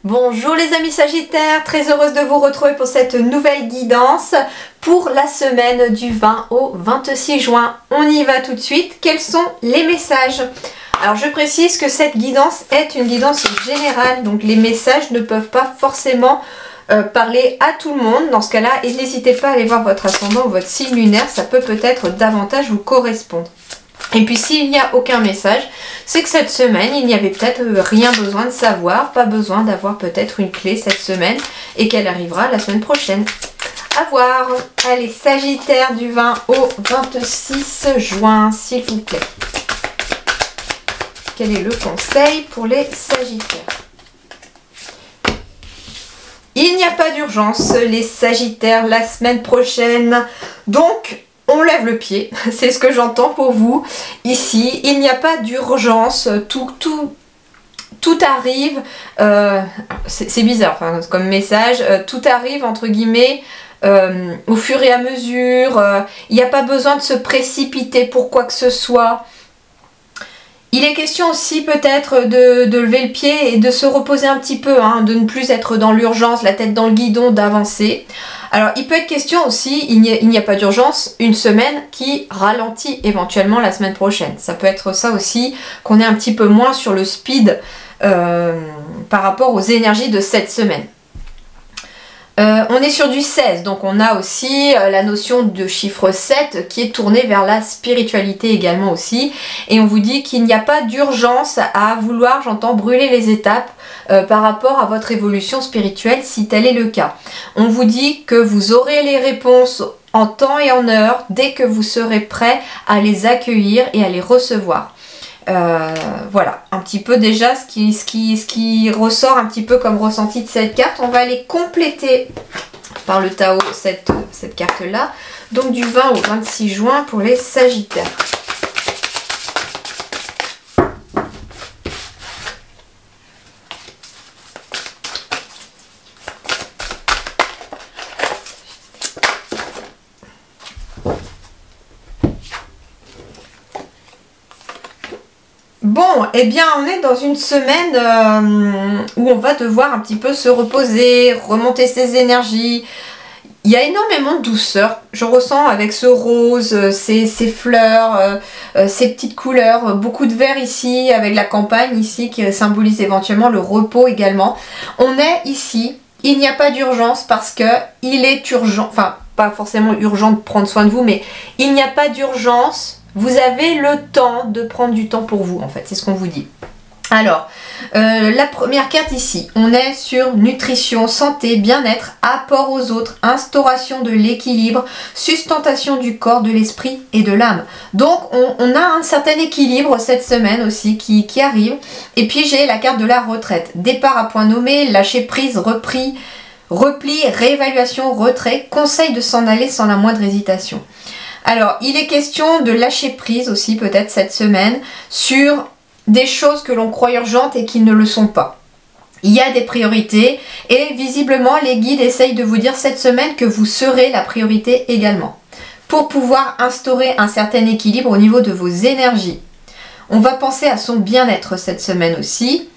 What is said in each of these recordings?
Bonjour les amis Sagittaires, très heureuse de vous retrouver pour cette nouvelle guidance pour la semaine du 20 au 26 juin. On y va tout de suite. Quels sont les messages? Alors je précise que cette guidance est une guidance générale, donc les messages ne peuvent pas forcément parler à tout le monde. Dans ce cas-là, n'hésitez pas à aller voir votre ascendant ou votre signe lunaire, ça peut peut-être davantage vous correspondre. Et puis s'il n'y a aucun message, c'est que cette semaine, il n'y avait peut-être rien besoin de savoir, pas besoin d'avoir peut-être une clé cette semaine et qu'elle arrivera la semaine prochaine. À voir. Allez, Sagittaire du 20 au 26 juin, s'il vous plaît. Quel est le conseil pour les Sagittaires? Il n'y a pas d'urgence, les Sagittaires, la semaine prochaine. Donc, on lève le pied, c'est ce que j'entends pour vous ici. Il n'y a pas d'urgence, tout arrive, c'est bizarre enfin, comme message, tout arrive entre guillemets au fur et à mesure. Il n'y a pas besoin de se précipiter pour quoi que ce soit. Il est question aussi peut-être de lever le pied et de se reposer un petit peu, hein, de ne plus être dans l'urgence, la tête dans le guidon, d'avancer. Alors il peut être question aussi, il n'y a pas d'urgence, une semaine qui ralentit éventuellement la semaine prochaine. Ça peut être ça aussi, qu'on est un petit peu moins sur le speed par rapport aux énergies de cette semaine. On est sur du 16, donc on a aussi la notion de chiffre 7 qui est tournée vers la spiritualité également aussi. Et on vous dit qu'il n'y a pas d'urgence à vouloir, j'entends, brûler les étapes par rapport à votre évolution spirituelle si tel est le cas. On vous dit que vous aurez les réponses en temps et en heure dès que vous serez prêt à les accueillir et à les recevoir. Voilà, un petit peu déjà ce qui ressort un petit peu comme ressenti de cette carte. On va aller compléter par le Tao cette carte-là. Donc du 20 au 26 juin pour les Sagittaires. Bon, eh bien on est dans une semaine où on va devoir un petit peu se reposer, remonter ses énergies. Il y a énormément de douceur, je ressens avec ce rose, ces fleurs, ces petites couleurs, beaucoup de vert ici, avec la campagne ici qui symbolise éventuellement le repos également. On est ici, il n'y a pas d'urgence parce que il est urgent, enfin pas forcément urgent de prendre soin de vous, mais il n'y a pas d'urgence. Vous avez le temps de prendre du temps pour vous, en fait, c'est ce qu'on vous dit. Alors, la première carte ici, on est sur nutrition, santé, bien-être, apport aux autres, instauration de l'équilibre, sustentation du corps, de l'esprit et de l'âme. Donc, on a un certain équilibre cette semaine aussi qui arrive. Et puis, j'ai la carte de la retraite. Départ à point nommé, lâcher prise, repli, réévaluation, retrait, conseil de s'en aller sans la moindre hésitation. Alors, il est question de lâcher prise aussi peut-être cette semaine sur des choses que l'on croit urgentes et qui ne le sont pas. Il y a des priorités et visiblement les guides essayent de vous dire cette semaine que vous serez la priorité également pour pouvoir instaurer un certain équilibre au niveau de vos énergies. On va penser à son bien-être cette semaine aussi.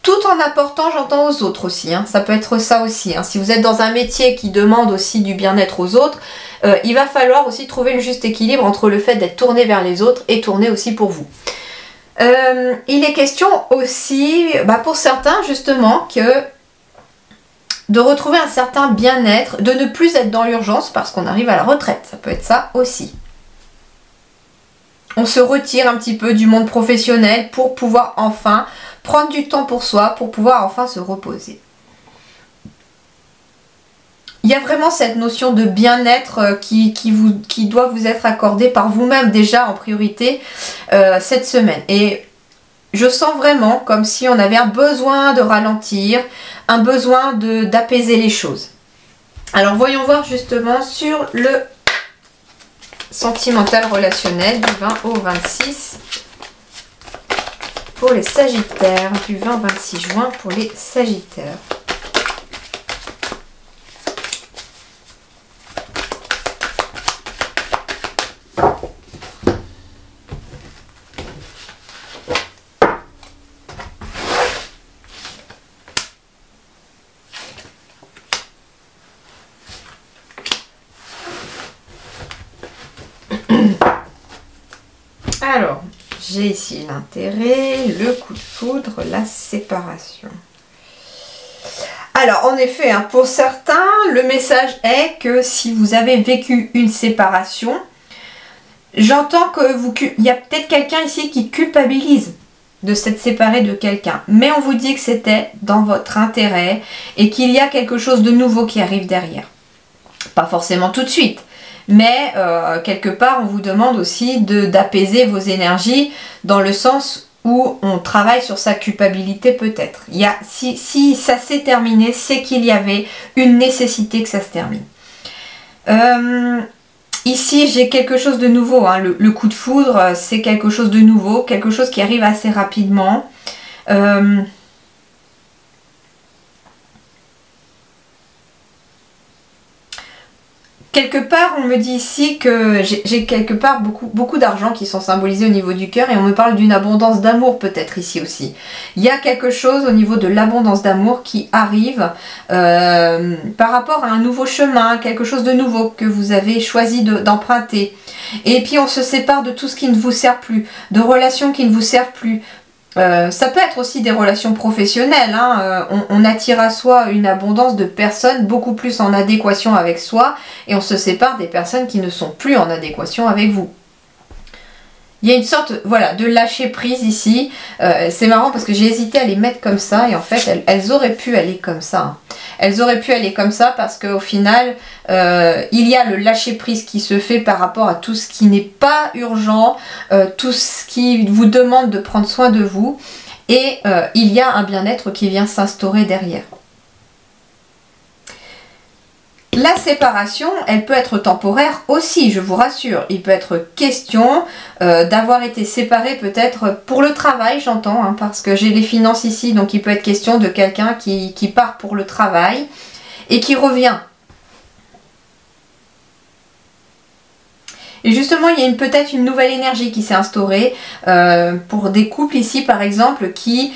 Tout en apportant, j'entends, aux autres aussi. Hein. Ça peut être ça aussi. Hein. Si vous êtes dans un métier qui demande aussi du bien-être aux autres, il va falloir aussi trouver le juste équilibre entre le fait d'être tourné vers les autres et tourné aussi pour vous. Il est question aussi, pour certains justement, de retrouver un certain bien-être, de ne plus être dans l'urgence parce qu'on arrive à la retraite. Ça peut être ça aussi. On se retire un petit peu du monde professionnel pour pouvoir enfin prendre du temps pour soi, pour pouvoir enfin se reposer. Il y a vraiment cette notion de bien-être qui doit vous être accordée par vous-même déjà en priorité cette semaine. Et je sens vraiment comme si on avait un besoin de ralentir, un besoin d'apaiser les choses. Alors voyons voir justement sur le sentimental relationnel du 20 au 26 pour les Sagittaires, du 20 au 26 juin pour les Sagittaires. Alors, j'ai ici l'intérêt, le coup de foudre, la séparation. Alors, en effet, hein, pour certains, le message est que si vous avez vécu une séparation, j'entends que il y a peut-être quelqu'un ici qui culpabilise de s'être séparé de quelqu'un. Mais on vous dit que c'était dans votre intérêt et qu'il y a quelque chose de nouveau qui arrive derrière. Pas forcément tout de suite. Mais quelque part, on vous demande aussi d'apaiser vos énergies dans le sens où on travaille sur sa culpabilité peut-être. Si ça s'est terminé, c'est qu'il y avait une nécessité que ça se termine. Ici, j'ai quelque chose de nouveau. Hein. Le coup de foudre, c'est quelque chose de nouveau, quelque chose qui arrive assez rapidement. Quelque part, on me dit ici que j'ai quelque part beaucoup d'argent qui sont symbolisés au niveau du cœur et on me parle d'une abondance d'amour peut-être ici aussi. Il y a quelque chose au niveau de l'abondance d'amour qui arrive par rapport à un nouveau chemin, quelque chose de nouveau que vous avez choisi d'emprunter. Et puis on se sépare de tout ce qui ne vous sert plus, de relations qui ne vous servent plus. Ça peut être aussi des relations professionnelles, hein. On attire à soi une abondance de personnes beaucoup plus en adéquation avec soi et on se sépare des personnes qui ne sont plus en adéquation avec vous. Il y a une sorte, voilà, de lâcher prise ici. C'est marrant parce que j'ai hésité à les mettre comme ça et en fait elles auraient pu aller comme ça. Elles auraient pu aller comme ça parce qu'au final, il y a le lâcher prise qui se fait par rapport à tout ce qui n'est pas urgent, tout ce qui vous demande de prendre soin de vous et il y a un bien-être qui vient s'instaurer derrière. La séparation, elle peut être temporaire aussi, je vous rassure. Il peut être question d'avoir été séparé peut-être pour le travail, j'entends, hein, parce que j'ai les finances ici, donc il peut être question de quelqu'un qui part pour le travail et qui revient. Et justement, il y a peut-être une nouvelle énergie qui s'est instaurée pour des couples ici, par exemple, qui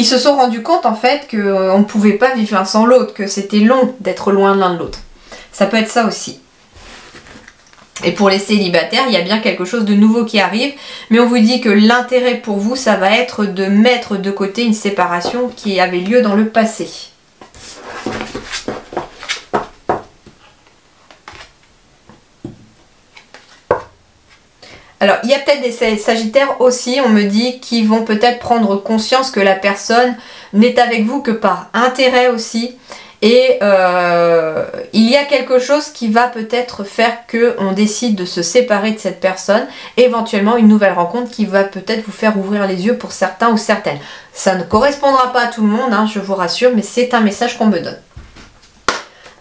se sont rendus compte en fait qu'on ne pouvait pas vivre l'un sans l'autre, que c'était long d'être loin l'un de l'autre. Ça peut être ça aussi. Et pour les célibataires, il y a bien quelque chose de nouveau qui arrive, mais on vous dit que l'intérêt pour vous, ça va être de mettre de côté une séparation qui avait lieu dans le passé. Alors, il y a peut-être des sagittaires aussi, on me dit, qui vont peut-être prendre conscience que la personne n'est avec vous que par intérêt aussi. Et il y a quelque chose qui va peut-être faire qu'on décide de se séparer de cette personne. Éventuellement, une nouvelle rencontre qui va peut-être vous faire ouvrir les yeux pour certains ou certaines. Ça ne correspondra pas à tout le monde, hein, je vous rassure, mais c'est un message qu'on me donne.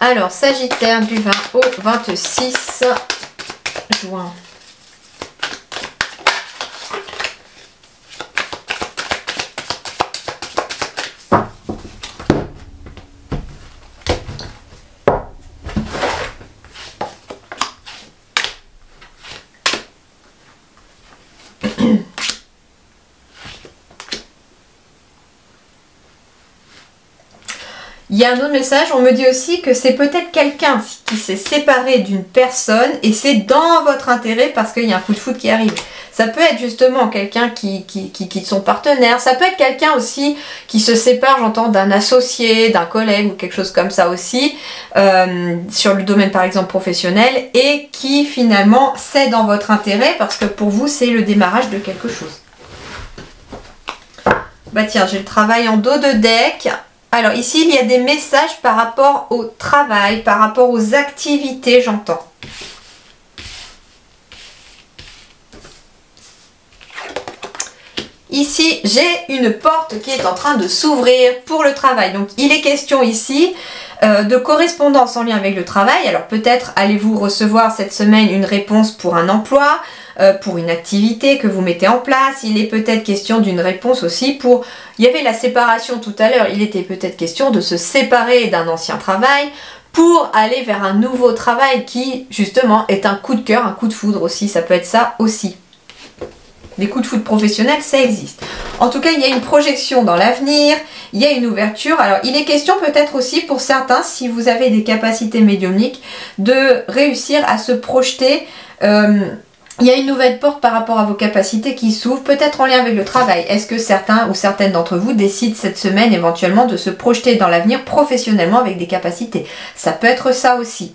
Alors, Sagittaire du 20 au 26 juin. Il y a un autre message, on me dit aussi que c'est peut-être quelqu'un qui s'est séparé d'une personne et c'est dans votre intérêt parce qu'il y a un coup de foudre qui arrive. Ça peut être justement quelqu'un qui quitte son partenaire, ça peut être quelqu'un aussi qui se sépare, j'entends, d'un associé, d'un collègue ou quelque chose comme ça aussi, sur le domaine par exemple professionnel et qui finalement c'est dans votre intérêt parce que pour vous c'est le démarrage de quelque chose. Bah tiens, j'ai le travail en dos de deck. Alors ici, il y a des messages par rapport au travail, par rapport aux activités, j'entends. Ici, j'ai une porte qui est en train de s'ouvrir pour le travail. Donc, il est question ici de correspondance en lien avec le travail. Alors, peut-être allez-vous recevoir cette semaine une réponse pour un emploi, pour une activité que vous mettez en place. Il est peut-être question d'une réponse aussi pour... Il y avait la séparation tout à l'heure. Il était peut-être question de se séparer d'un ancien travail pour aller vers un nouveau travail qui, justement, est un coup de cœur, un coup de foudre aussi. Ça peut être ça aussi. Des coups de foudre professionnels, ça existe. En tout cas, il y a une projection dans l'avenir, il y a une ouverture. Alors, il est question peut-être aussi pour certains, si vous avez des capacités médiumniques, de réussir à se projeter Il y a une nouvelle porte par rapport à vos capacités qui s'ouvre, peut-être en lien avec le travail. Est-ce que certains ou certaines d'entre vous décident cette semaine éventuellement de se projeter dans l'avenir professionnellement avec des capacités? Ça peut être ça aussi.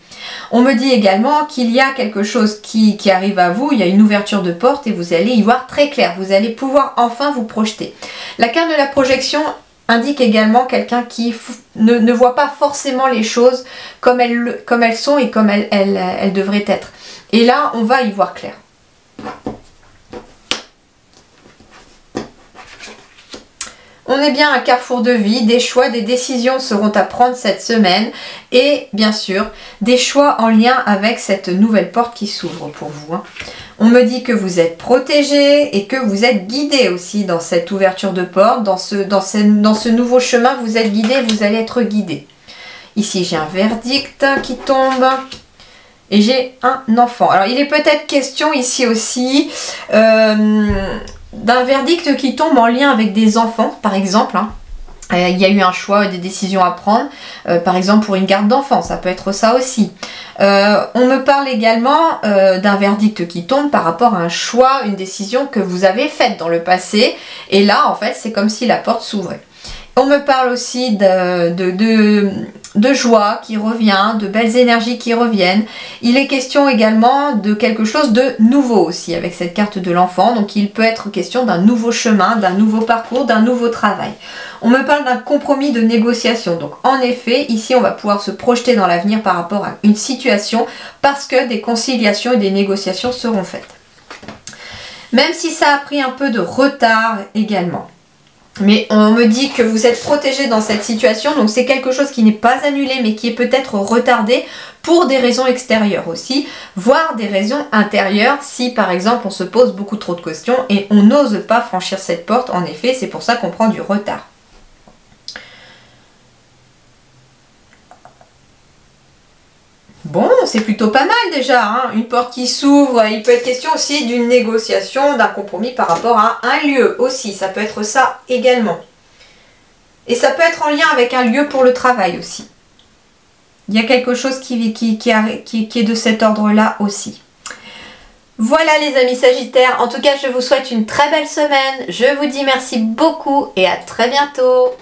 On me dit également qu'il y a quelque chose qui arrive à vous, il y a une ouverture de porte et vous allez y voir très clair. Vous allez pouvoir enfin vous projeter. La carte de la projection indique également quelqu'un qui ne voit pas forcément les choses comme elles sont et comme elles devraient être. Et là, on va y voir clair. On est bien à un carrefour de vie, des choix, des décisions seront à prendre cette semaine et bien sûr des choix en lien avec cette nouvelle porte qui s'ouvre pour vous. On me dit que vous êtes protégé et que vous êtes guidé aussi dans cette ouverture de porte, dans ce nouveau chemin, vous êtes guidé, vous allez être guidé. Ici j'ai un verdict qui tombe. Et j'ai un enfant. Alors il est peut-être question ici aussi d'un verdict qui tombe en lien avec des enfants, par exemple. Il y a eu un choix, des décisions à prendre, par exemple pour une garde d'enfants, ça peut être ça aussi. On me parle également d'un verdict qui tombe par rapport à un choix, une décision que vous avez faite dans le passé. Et là, en fait, c'est comme si la porte s'ouvrait. On me parle aussi de joie qui revient, de belles énergies qui reviennent. Il est question également de quelque chose de nouveau aussi avec cette carte de l'enfant. Donc il peut être question d'un nouveau chemin, d'un nouveau parcours, d'un nouveau travail. On me parle d'un compromis de négociation. Donc en effet, ici on va pouvoir se projeter dans l'avenir par rapport à une situation parce que des conciliations et des négociations seront faites. Même si ça a pris un peu de retard également. Mais on me dit que vous êtes protégé dans cette situation, donc c'est quelque chose qui n'est pas annulé mais qui est peut-être retardé pour des raisons extérieures aussi, voire des raisons intérieures si par exemple on se pose beaucoup trop de questions et on n'ose pas franchir cette porte. En effet, c'est pour ça qu'on prend du retard. Bon, c'est plutôt pas mal déjà, hein. Une porte qui s'ouvre, il peut être question aussi d'une négociation, d'un compromis par rapport à un lieu aussi, ça peut être ça également. Et ça peut être en lien avec un lieu pour le travail aussi. Il y a quelque chose qui est de cet ordre-là aussi. Voilà les amis Sagittaires, en tout cas je vous souhaite une très belle semaine, je vous dis merci beaucoup et à très bientôt.